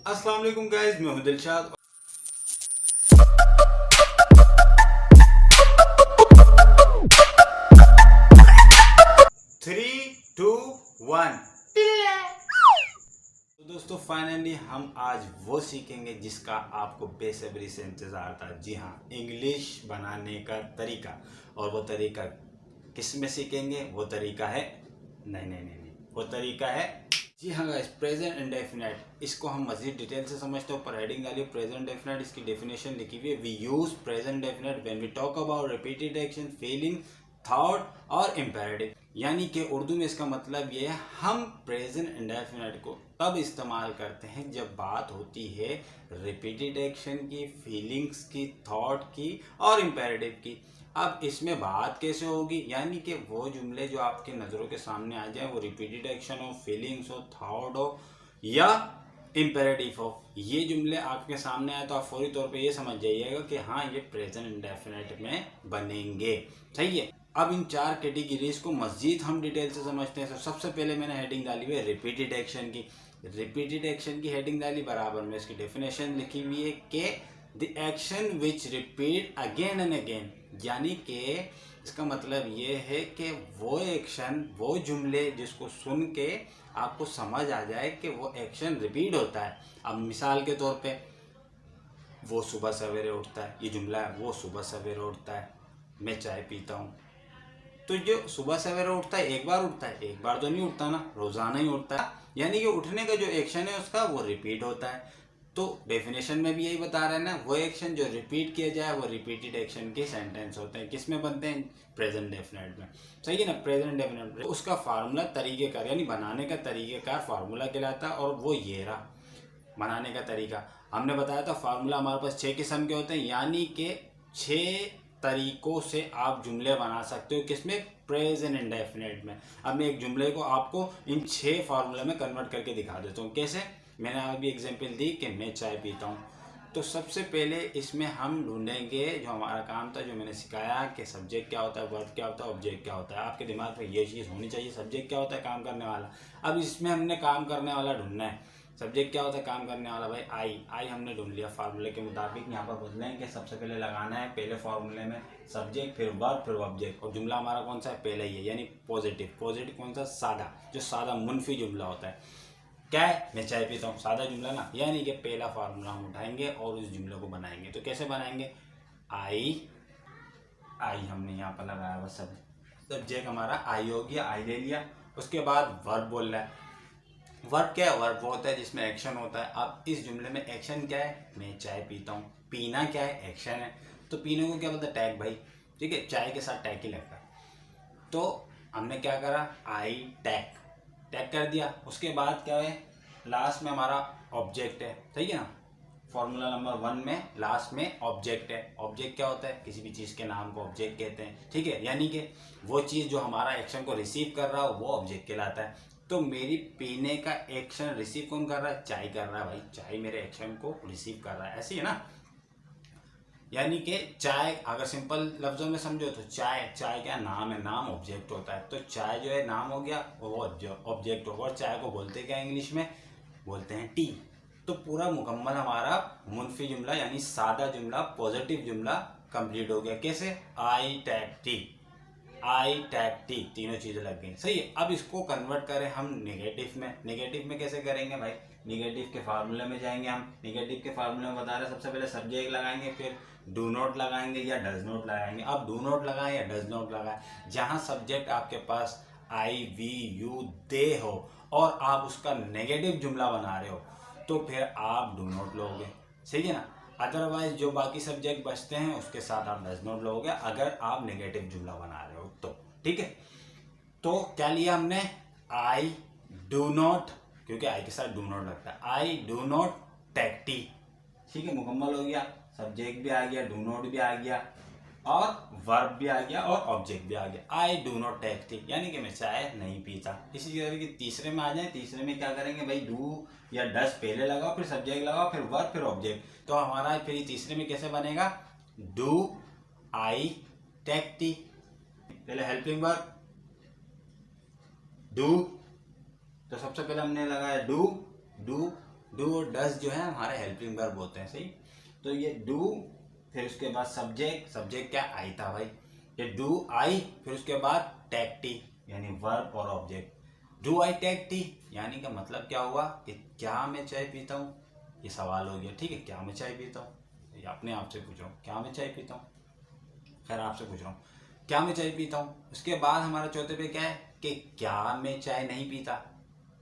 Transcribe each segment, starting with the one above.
अस्सलाम वालेकुम गाइस, मैं हूं दिलशाद। 3, 2, 1। तो दोस्तों फाइनली हम आज वो सीखेंगे जिसका आपको बेसब्री से इंतज़ार था। जी हाँ, इंग्लिश बनाने का तरीका। और वो तरीका किस में सीखेंगे? वो तरीका है नहीं, वो तरीका है, जी हाँ गाइस, प्रेजेंट इंडेफिनिट। इसको हम मजीद डिटेल से समझते हैं। ऊपर हेडिंग डालिए प्रेजेंट इंडेफिनिट, इसकी डेफिनेशन लिखी हुई है। We use present indefinite when we talk about repeated action, feeling, thought और इम्पेरेटिव। यानी कि उर्दू में इसका मतलब ये है, हम प्रेजेंट इंडेफिनिट को तब इस्तेमाल करते हैं जब बात होती है रिपीटेड एक्शन की, फीलिंग्स की, थॉट की और इम्पेरेटिव की। अब इसमें बात कैसे होगी? यानी कि वो जुमले जो आपके नज़रों के सामने आ जाए, वो रिपीटेड एक्शन हो, फीलिंग्स हो, थॉट हो या इम्पेरेटिव हो, ये जुमले आपके सामने आए तो आप फौरी तौर पे ये समझ जाइएगा कि हाँ, ये प्रेजेंट इंडेफिनिट में बनेंगे। सही है। अब इन चार कैटेगरीज को मजीद हम डिटेल से समझते हैं। तो सबसे पहले मैंने हेडिंग डाली हुई है रिपीटेड एक्शन की। रिपीटेड एक्शन की हेडिंग डाली, बराबर में इसकी डेफिनेशन लिखी हुई है कि the action which repeat again and again. यानी कि इसका मतलब ये है कि वो एक्शन, वो जुमले जिसको सुन के आपको समझ आ जाए कि वो एक्शन रिपीट होता है। अब मिसाल के तौर पे, वो सुबह सवेरे उठता है, ये जुमला है, वो सुबह सवेरे उठता है, मैं चाय पीता हूँ। तो जो सुबह सवेरे उठता है, एक बार उठता है, एक बार तो नहीं उठता ना, रोजाना ही उठता है। यानी कि उठने का जो एक्शन है उसका वो रिपीट होता है। तो डेफिनेशन में भी यही बता रहे हैं ना, वो एक्शन जो रिपीट किया जाए वो रिपीटेड एक्शन के सेंटेंस होते हैं। किस में बनते हैं? प्रेजेंट डेफिनेट में। सही है ना, प्रेजेंट डेफिनेट में। उसका फार्मूला, तरीकेकार, यानी बनाने का तरीकेकार फार्मूला कहलाता है। और वो ये रहा बनाने का तरीका। हमने बताया था फार्मूला हमारे पास 6 किस्म के होते हैं, यानी कि 6 तरीकों से आप जुमले बना सकते हो। किसमें? प्रेजेंट इंडेफिनिट में। अब मैं एक जुमले को आपको इन 6 फार्मूले में कन्वर्ट करके दिखा देता हूँ। कैसे? मैंने अभी एग्जांपल दी कि मैं चाय पीता हूँ। तो सबसे पहले इसमें हम ढूंढेंगे, जो हमारा काम था, जो मैंने सिखाया कि सब्जेक्ट क्या होता है, वर्ब क्या होता है, ऑब्जेक्ट क्या होता है। आपके दिमाग में ये चीज़ होनी चाहिए, सब्जेक्ट क्या होता है, काम करने वाला। अब इसमें हमने काम करने वाला ढूंढना है। सब्जेक्ट क्या होता है, काम करने वाला? भाई आई हमने ढूंढ लिया। फार्मूले के मुताबिक यहाँ पर बदलेंगे। सबसे पहले लगाना है पहले फार्मूले में सब्जेक्ट, फिर वर्ब, फिर ऑब्जेक्ट। और जुमला हमारा कौन सा है? पहले ही है, यानी पॉजिटिव। पॉजिटिव कौन सा? सादा, जो सादा मुनफी जुमला होता है। क्या है? मैं चाय पीता हूँ, सादा जुमला ना। यानी कि पहला फार्मूला हम उठाएंगे और उस जुमले को बनाएंगे। तो कैसे बनाएंगे? आई हमने यहाँ पर लगाया, बस सब्जेक्ट हमारा आई हो गया, आई ले लिया। उसके बाद वर्ब बोल रहा है। वर्ब क्या है? वर्ब वो होता है जिसमें एक्शन होता है। अब इस जुमले में एक्शन क्या है? मैं चाय पीता हूँ। पीना क्या है? एक्शन है। तो पीने को क्या बोलता है? टैग भाई। ठीक है, चाय के साथ टैग ही लगता है। तो हमने क्या करा? आई टैग, टैग कर दिया। उसके बाद क्या है? लास्ट में हमारा ऑब्जेक्ट है। सही है ना, फॉर्मूला नंबर 1 में लास्ट में ऑब्जेक्ट है। ऑब्जेक्ट क्या होता है? किसी भी चीज़ के नाम को ऑब्जेक्ट कहते हैं। ठीक है, यानी कि वो चीज़ जो हमारा एक्शन को रिसीव कर रहा हो वो ऑब्जेक्ट कहलाता है। तो मेरी पीने का एक्शन रिसीव कौन कर रहा है? चाय कर रहा है भाई। चाय मेरे एक्शन को रिसीव कर रहा है, ऐसी है ना। यानी कि चाय, अगर सिंपल लफ्जों में समझो तो चाय, चाय क्या नाम है? नाम ऑब्जेक्ट होता है। तो चाय जो है नाम हो गया, वो ऑब्जेक्ट होगा। और चाय को बोलते क्या इंग्लिश में? बोलते हैं टी। तो पूरा मुकम्मल हमारा मुनफी जुमला, यानी सादा जुमला, पॉजिटिव जुमला कंप्लीट हो गया। कैसे? I tag T, I tag T, तीनों चीज़ें लग गई। सही है। अब इसको कन्वर्ट करें हम नेगेटिव में। नेगेटिव में कैसे करेंगे भाई? नेगेटिव के फार्मूले में जाएंगे हम। नेगेटिव के फार्मूले में बता रहे हैं, सबसे पहले सब्जेक्ट लगाएंगे, फिर डू नॉट लगाएंगे या डज नॉट लगाएंगे। अब डू नॉट लगाएं या डज नॉट लगाएं, जहाँ सब्जेक्ट आपके पास आई, वी, यू, दे हो और आप उसका नेगेटिव जुमला बना रहे हो, तो फिर आप डू नॉट लोगे। सही है ना। अदरवाइज जो बाकी सब्जेक्ट बचते हैं उसके साथ आप डज नॉट लोगे, अगर आप नेगेटिव जुमला बना रहे हो तो। ठीक है, तो क्या लिया हमने? आई डू नॉट, क्योंकि आई के साथ डू नॉट लगता है। I do not take tea. ठीक है, मुकम्मल हो गया। सब्जेक्ट भी आ गया, डू नॉट भी आ गया और वर्ब भी आ गया और ऑब्जेक्ट भी आ गया। I do not take tea, यानी कि मैं चाय नहीं पीता। इसी तरह के तीसरे में आ जाए। तीसरे में क्या करेंगे भाई? डू या डस पहले लगाओ, फिर सब्जेक्ट लगाओ, फिर वर्ब, फिर ऑब्जेक्ट। तो हमारा फिर तीसरे में कैसे बनेगा? Do I take tea. पहले हेल्पिंग वर्ब डू, तो सबसे पहले हमने लगाया डू, डू डू और डज जो है हमारे हेल्पिंग वर्ब होते हैं, सही। तो ये डू, फिर उसके बाद सब्जेक्ट, सब्जेक्ट क्या, आई था भाई, ये डू आई, फिर उसके बाद टेक टी यानी वर्ब और object. Do I take tea यानी का मतलब क्या हुआ कि क्या मैं चाय पीता हूँ, ये सवाल हो गया, ठीक है। क्या मैं चाय पीता हूँ, ये अपने आप से पूछ रहा हूँ, क्या मैं चाय पीता हूँ, खैर आपसे पूछ रहा हूँ, क्या मैं चाय पीता हूँ। उसके बाद हमारा चौथे पे क्या है कि क्या मैं चाय नहीं पीता,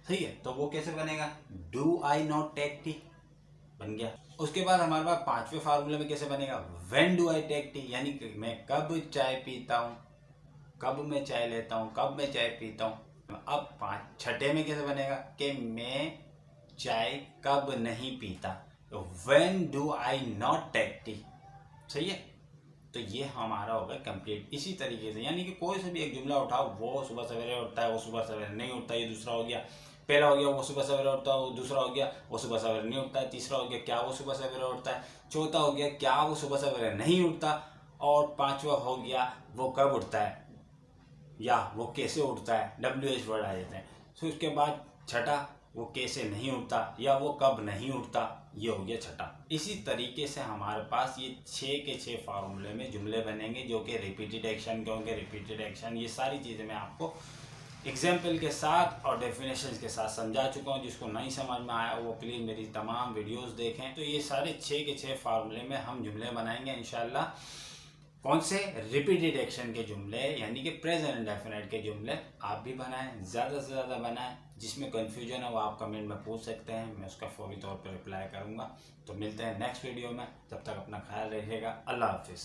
सही है। तो वो कैसे बनेगा, do I not take tea, बन गया। उसके बाद हमारे पास पांचवें फार्मूले में कैसे बनेगा, when do I take tea, यानी कि मैं कब चाय पीता हूँ, कब मैं चाय लेता हूँ, कब मैं चाय पीता हूँ। अब छठे में कैसे बनेगा कि मैं चाय कब नहीं पीता, तो when do I not take tea, सही है। तो ये हमारा होगा कंप्लीट। इसी तरीके से यानी कि कोई से भी एक जुमला उठाओ, वो सुबह सवेरे उठता है, वो सुबह सवेरे नहीं उठता, ये दूसरा हो गया। पहला हो गया वो सुबह सवेरे उठता है, वो दूसरा हो गया वो सुबह सवेरे नहीं उठता है, तीसरा हो गया क्या वो सुबह सवेरे उठता है, चौथा हो गया क्या वो सुबह सवेरे नहीं उठता, और पांचवा हो गया वो कब उठता है या वो कैसे उठता है, WH वर्ड आ जाते हैं। फिर उसके बाद छठा वो कैसे नहीं उठता या वो कब नहीं उठता, ये हो गया छठा। इसी तरीके से हमारे पास ये 6 के 6 फार्मूले में जुमले बनेंगे जो कि रिपीटेड एक्शन के होंगे। रिपीटेड एक्शन ये सारी चीज़ें मैं आपको एग्जाम्पल के साथ और डेफिनेशन के साथ समझा चुका हूँ। जिसको नहीं समझ में आया वो प्लीज़ मेरी तमाम वीडियोस देखें। तो ये सारे 6 के 6 फार्मूले में हम जुमले बनाएंगे इंशाल्लाह। कौन से, रिपीटेड एक्शन के जुमले, यानी कि प्रेजेंट इंडेफिनिट के जुमले आप भी बनाएं, ज़्यादा से ज़्यादा बनाएं। जिसमें कन्फ्यूजन है वो आप कमेंट में पूछ सकते हैं, मैं उसका फौरी तौर पर रिप्लाई करूँगा। तो मिलते हैं नेक्स्ट वीडियो में, तब तक अपना ख्याल रखिएगा। अल्लाह हाफिज़।